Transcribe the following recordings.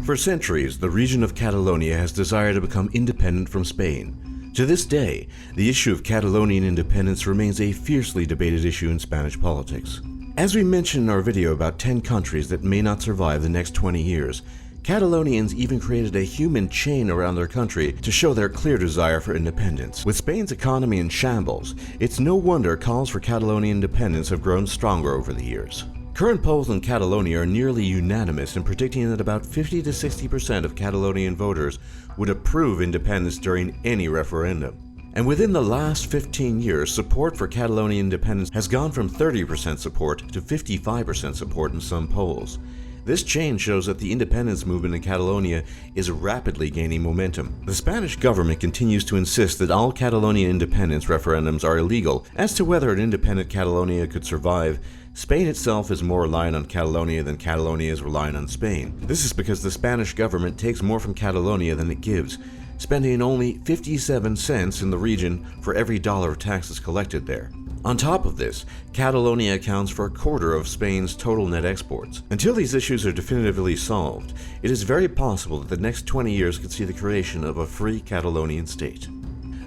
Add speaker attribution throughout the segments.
Speaker 1: For centuries, the region of Catalonia has desired to become independent from Spain. To this day, the issue of Catalonian independence remains a fiercely debated issue in Spanish politics. As we mentioned in our video about 10 countries that may not survive the next 20 years, Catalonians even created a human chain around their country to show their clear desire for independence. With Spain's economy in shambles, it's no wonder calls for Catalonian independence have grown stronger over the years. Current polls in Catalonia are nearly unanimous in predicting that about 50 to 60% of Catalonian voters would approve independence during any referendum. And within the last 15 years, support for Catalonian independence has gone from 30% support to 55% support in some polls. This change shows that the independence movement in Catalonia is rapidly gaining momentum. The Spanish government continues to insist that all Catalonia independence referendums are illegal. As to whether an independent Catalonia could survive, Spain itself is more reliant on Catalonia than Catalonia is reliant on Spain. This is because the Spanish government takes more from Catalonia than it gives, spending only 57 cents in the region for every dollar of taxes collected there. On top of this, Catalonia accounts for a quarter of Spain's total net exports. Until these issues are definitively solved, it is very possible that the next 20 years could see the creation of a free Catalonian state.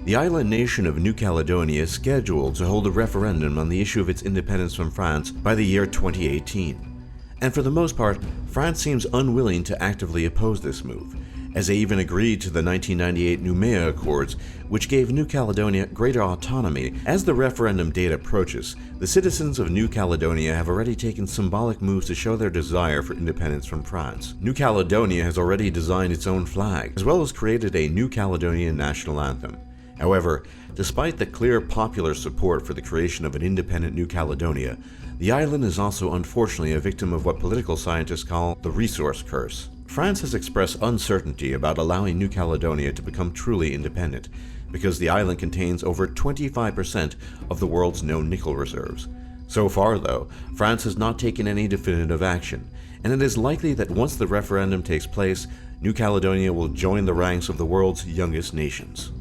Speaker 1: The island nation of New Caledonia is scheduled to hold a referendum on the issue of its independence from France by the year 2018. And for the most part, France seems unwilling to actively oppose this move, as they even agreed to the 1998 Noumea Accords, which gave New Caledonia greater autonomy. As the referendum date approaches, the citizens of New Caledonia have already taken symbolic moves to show their desire for independence from France. New Caledonia has already designed its own flag, as well as created a New Caledonian national anthem. However, despite the clear popular support for the creation of an independent New Caledonia, the island is also unfortunately a victim of what political scientists call the resource curse. France has expressed uncertainty about allowing New Caledonia to become truly independent, because the island contains over 25% of the world's known nickel reserves. So far, though, France has not taken any definitive action, and it is likely that once the referendum takes place, New Caledonia will join the ranks of the world's youngest nations.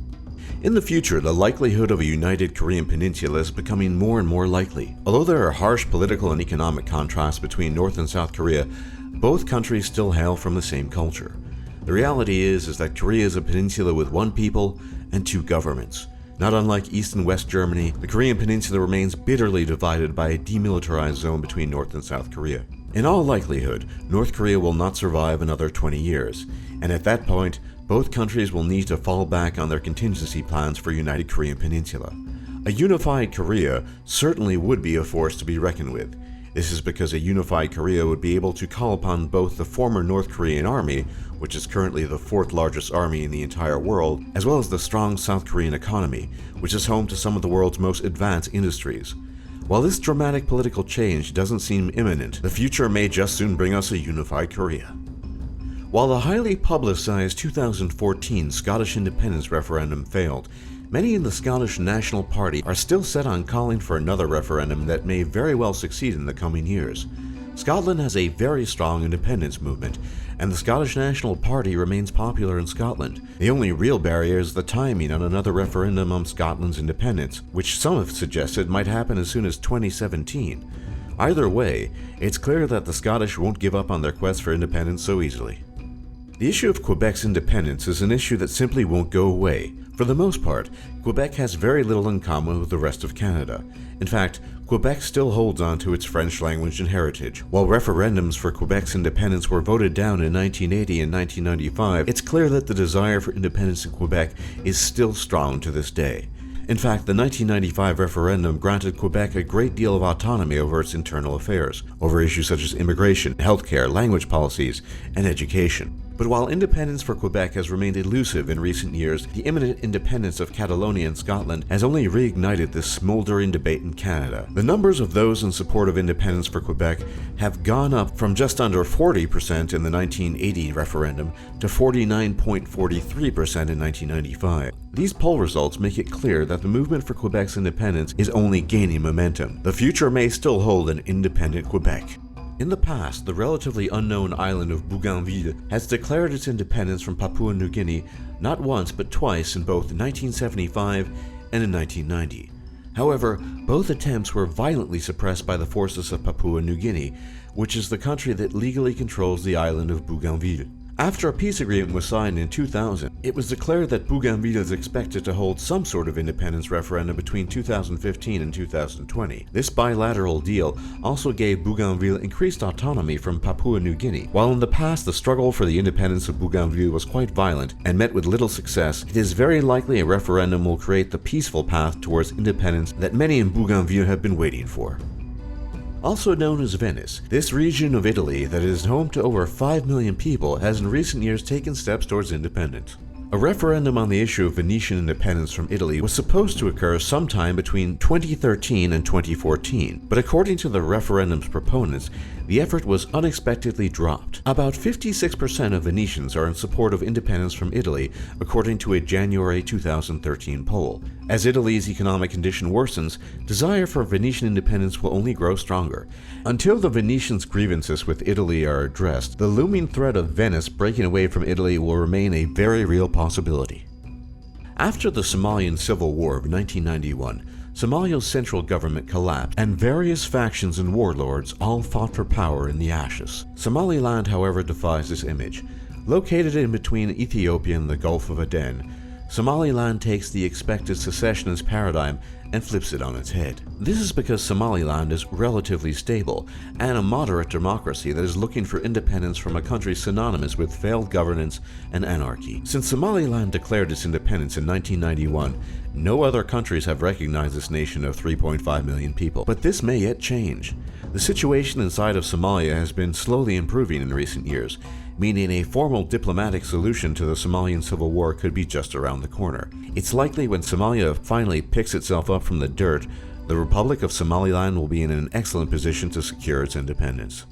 Speaker 1: In the future, the likelihood of a united Korean peninsula is becoming more and more likely. Although there are harsh political and economic contrasts between North and South Korea, both countries still hail from the same culture. The reality is that Korea is a peninsula with one people and two governments. Not unlike East and West Germany, the Korean peninsula remains bitterly divided by a demilitarized zone between North and South Korea. In all likelihood, North Korea will not survive another 20 years, and at that point, both countries will need to fall back on their contingency plans for a united Korean peninsula. A unified Korea certainly would be a force to be reckoned with. This is because a unified Korea would be able to call upon both the former North Korean army, which is currently the fourth largest army in the entire world, as well as the strong South Korean economy, which is home to some of the world's most advanced industries. While this dramatic political change doesn't seem imminent, the future may just soon bring us a unified Korea. While the highly publicized 2014 Scottish independence referendum failed, many in the Scottish National Party are still set on calling for another referendum that may very well succeed in the coming years. Scotland has a very strong independence movement, and the Scottish National Party remains popular in Scotland. The only real barrier is the timing on another referendum on Scotland's independence, which some have suggested might happen as soon as 2017. Either way, it's clear that the Scottish won't give up on their quest for independence so easily. The issue of Quebec's independence is an issue that simply won't go away. For the most part, Quebec has very little in common with the rest of Canada. In fact, Quebec still holds on to its French language and heritage. While referendums for Quebec's independence were voted down in 1980 and 1995, it's clear that the desire for independence in Quebec is still strong to this day. In fact, the 1995 referendum granted Quebec a great deal of autonomy over its internal affairs, over issues such as immigration, healthcare, language policies, and education. But while independence for Quebec has remained elusive in recent years, the imminent independence of Catalonia and Scotland has only reignited this smoldering debate in Canada. The numbers of those in support of independence for Quebec have gone up from just under 40% in the 1980 referendum to 49.43% in 1995. These poll results make it clear that the movement for Quebec's independence is only gaining momentum. The future may still hold an independent Quebec. In the past, the relatively unknown island of Bougainville has declared its independence from Papua New Guinea not once but twice in both 1975 and in 1990. However, both attempts were violently suppressed by the forces of Papua New Guinea, which is the country that legally controls the island of Bougainville. After a peace agreement was signed in 2000, it was declared that Bougainville is expected to hold some sort of independence referendum between 2015 and 2020. This bilateral deal also gave Bougainville increased autonomy from Papua New Guinea. While in the past the struggle for the independence of Bougainville was quite violent and met with little success, it is very likely a referendum will create the peaceful path towards independence that many in Bougainville have been waiting for. Also known as Venice, this region of Italy that is home to over 5 million people has in recent years taken steps towards independence. A referendum on the issue of Venetian independence from Italy was supposed to occur sometime between 2013 and 2014, but according to the referendum's proponents, the effort was unexpectedly dropped. About 56% of Venetians are in support of independence from Italy, according to a January 2013 poll. As Italy's economic condition worsens, desire for Venetian independence will only grow stronger. Until the Venetians' grievances with Italy are addressed, the looming threat of Venice breaking away from Italy will remain a very real possibility. After the Somalian Civil War of 1991, Somalia's central government collapsed, and various factions and warlords all fought for power in the ashes. Somaliland, however, defies this image. Located in between Ethiopia and the Gulf of Aden, Somaliland takes the expected secessionist paradigm and flips it on its head. This is because Somaliland is relatively stable and a moderate democracy that is looking for independence from a country synonymous with failed governance and anarchy. Since Somaliland declared its independence in 1991, no other countries have recognized this nation of 3.5 million people. But this may yet change. The situation inside of Somalia has been slowly improving in recent years, meaning a formal diplomatic solution to the Somalian civil war could be just around the corner. It's likely when Somalia finally picks itself up from the dirt, the Republic of Somaliland will be in an excellent position to secure its independence.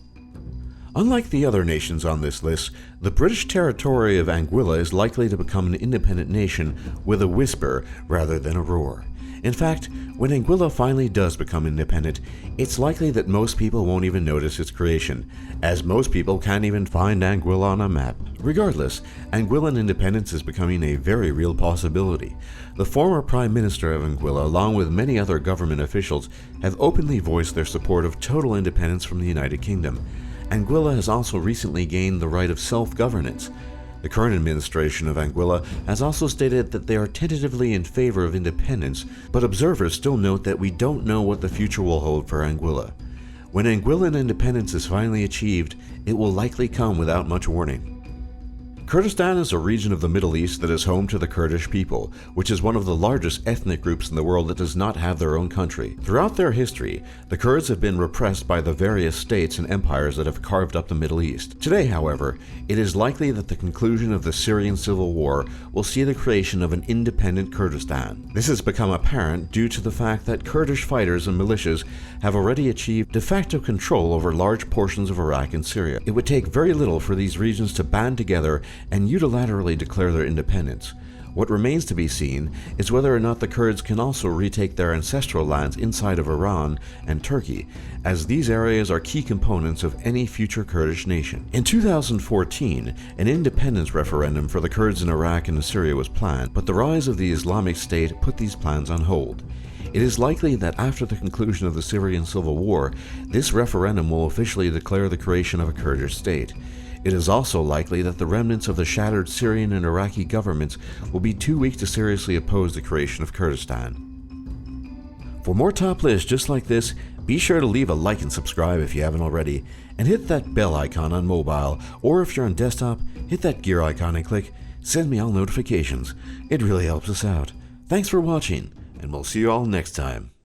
Speaker 1: Unlike the other nations on this list, the British territory of Anguilla is likely to become an independent nation with a whisper rather than a roar. In fact, when Anguilla finally does become independent, it's likely that most people won't even notice its creation, as most people can't even find Anguilla on a map. Regardless, Anguillan independence is becoming a very real possibility. The former Prime Minister of Anguilla, along with many other government officials, have openly voiced their support of total independence from the United Kingdom. Anguilla has also recently gained the right of self-governance. The current administration of Anguilla has also stated that they are tentatively in favor of independence, but observers still note that we don't know what the future will hold for Anguilla. When Anguillan independence is finally achieved, it will likely come without much warning. Kurdistan is a region of the Middle East that is home to the Kurdish people, which is one of the largest ethnic groups in the world that does not have their own country. Throughout their history, the Kurds have been repressed by the various states and empires that have carved up the Middle East. Today, however, it is likely that the conclusion of the Syrian civil war will see the creation of an independent Kurdistan. This has become apparent due to the fact that Kurdish fighters and militias have already achieved de facto control over large portions of Iraq and Syria. It would take very little for these regions to band together and unilaterally declare their independence. What remains to be seen is whether or not the Kurds can also retake their ancestral lands inside of Iran and Turkey, as these areas are key components of any future Kurdish nation. In 2014, an independence referendum for the Kurds in Iraq and Syria was planned, but the rise of the Islamic State put these plans on hold. It is likely that after the conclusion of the Syrian civil war, this referendum will officially declare the creation of a Kurdish state. It is also likely that the remnants of the shattered Syrian and Iraqi governments will be too weak to seriously oppose the creation of Kurdistan. For more top lists just like this, be sure to leave a like and subscribe if you haven't already, and hit that bell icon on mobile, or if you're on desktop, hit that gear icon and click send me all notifications. It really helps us out. Thanks for watching, and we'll see you all next time.